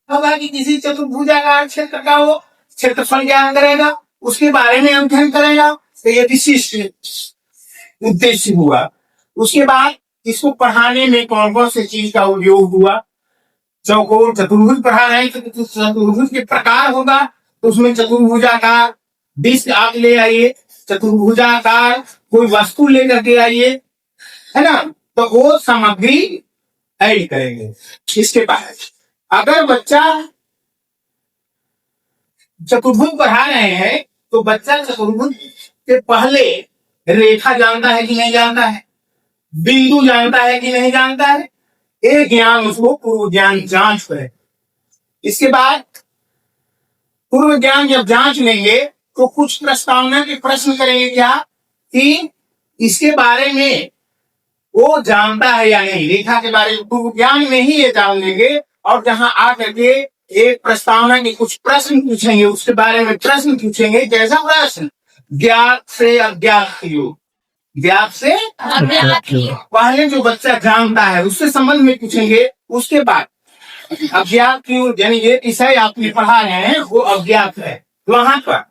होगा कि किसी चतुर्भुजाकार क्षेत्र का वो क्षेत्रफल ज्ञान करेगा, उसके बारे में अध्ययन करेगा। तो ये विशिष्ट उद्देश्य हुआ। उसके बाद इसको पढ़ाने में कौन कौन सी चीज का उपयोग हुआ। चौकोर चतुर्भुज पढ़ा रहे हैं तो चतुर्भुज के प्रकार होगा, तो उसमें चतुर्भुजाकार डिस्क आप ले आइए, चतुर्भुजाकार कोई वस्तु लेकर के आइए, है ना, तो वो सामग्री ऐड करेंगे। इसके बाद अगर बच्चा चतुर्भुज पढ़ा रहे हैं तो बच्चा चतुर्भुज के पहले रेखा जानता है कि नहीं जानता है, बिंदु जानता है कि नहीं जानता है, एक ज्ञान उसको पूर्व ज्ञान जांच करे। इसके बाद पूर्व ज्ञान जब जांच लेंगे तो कुछ प्रस्तावना के प्रश्न करेंगे क्या कि इसके बारे में वो जानता है या नहीं, रेखा के बारे में पूर्व ज्ञान में ही ये जान लेंगे। और जहां आकर के एक प्रस्तावना के कुछ प्रश्न पूछेंगे, उसके बारे में प्रश्न पूछेंगे। जैसा प्रश्न ज्ञात से अज्ञात की ओर, ज्ञात से पहले जो बच्चा जानता है उससे संबंध में पूछेंगे। उसके बाद अज्ञात की ओर, यानी ये विषय आपने पढ़ा रहे हैं वो अज्ञात है, वहां पर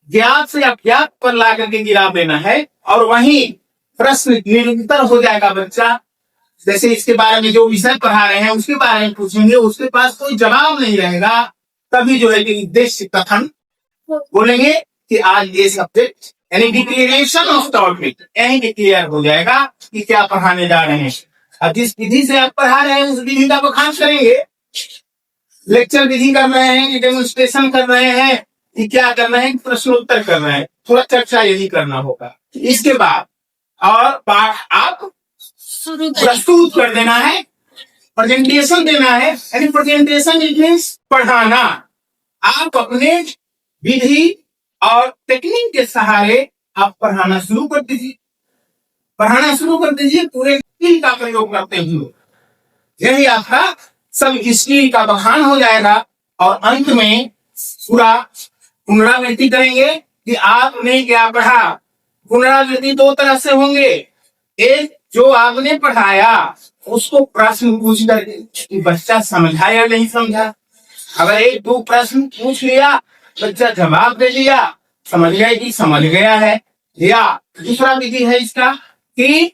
ज्ञात से अज्ञात पर ला करके गिरा देना है और वहीं प्रश्न निरंतर हो जाएगा। बच्चा जैसे इसके बारे में जो विषय पढ़ा रहे हैं उसके बारे में पूछेंगे, उसके पास कोई जवाब नहीं रहेगा, तभी जो है कि उद्देश्य कथन बोलेंगे कि आज ये सब्जेक्ट यानी डिक्लेरेशन ऑफ टॉपिक यही डिक्लेयर हो जाएगा कि क्या पढ़ाने जा रहे हैं। अब जिस विधि से आप पढ़ा रहे हैं उस विधि का बखान करेंगे। लेक्चर विधि कर रहे हैं कि डेमोन्स्ट्रेशन कर रहे हैं कि क्या कर रहे हैं, प्रश्नोत्तर कर रहे हैं, थोड़ा चर्चा यही करना होगा। इसके बाद और पाठ आप प्रस्तुत कर देना है, प्रेजेंटेशन देना है। यानी प्रेजेंटेशन इट मींस पढ़ाना। आप अपने विधि और टेक्निक के सहारे आप पढ़ाना शुरू कर दीजिए, पढ़ाना शुरू कर दीजिए पूरे स्किल का प्रयोग करते हुए। यही आपका सब स्किल का बखान हो जाएगा। और अंत में पूरा पुनरावृत्ति करेंगे कि आपने क्या पढ़ा। पुनरावृत्ति दो तरह से होंगे, एक जो आपने पढ़ाया उसको प्रश्न पूछ करके कि बच्चा समझा या नहीं समझा। अगर एक दो प्रश्न पूछ लिया, बच्चा जवाब दे दिया, समझ गया कि समझ गया है। या दूसरा विधि है इसका कि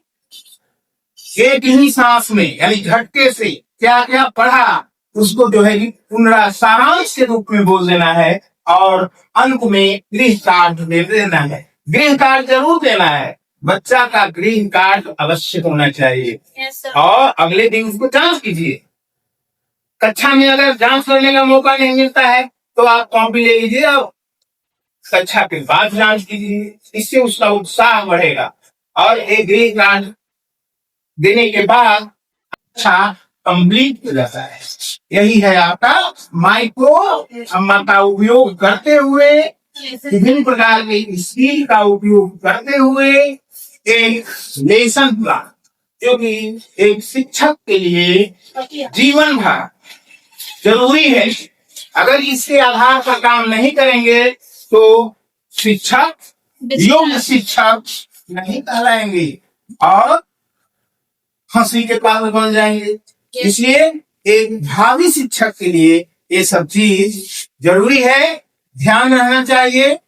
एक ही सांस में यानी झटके से क्या क्या पढ़ा उसको जो है पुनरा सारांश के रूप में बोल देना है और अंत में गृह कार्य दे देना है। गृह कार्य जरूर देना है, बच्चा का गृह कार्य अवश्य होना चाहिए। और अगले दिन उसको जांच कीजिए। कक्षा में अगर जांच करने का मौका नहीं मिलता है तो आप कॉपी ले लीजिए और कक्षा के बाद जांच कीजिए, इससे उसका उत्साह बढ़ेगा। और एक गृह कार्य देने के बाद अच्छा कंप्लीट हो जाता है। यही है आपका माइक्रो अम्मा का उपयोग करते हुए, विभिन्न प्रकार के स्किल का उपयोग करते हुए एक लेसन प्लान जो कि एक शिक्षक के लिए जीवन भर जरूरी है। अगर इसके आधार पर काम नहीं करेंगे तो शिक्षक योग्य शिक्षक नहीं कहलाएंगे और हंसी के पात्र बन जाएंगे। इसलिए एक भावी शिक्षक के लिए ये सब चीज जरूरी है, ध्यान रहना चाहिए।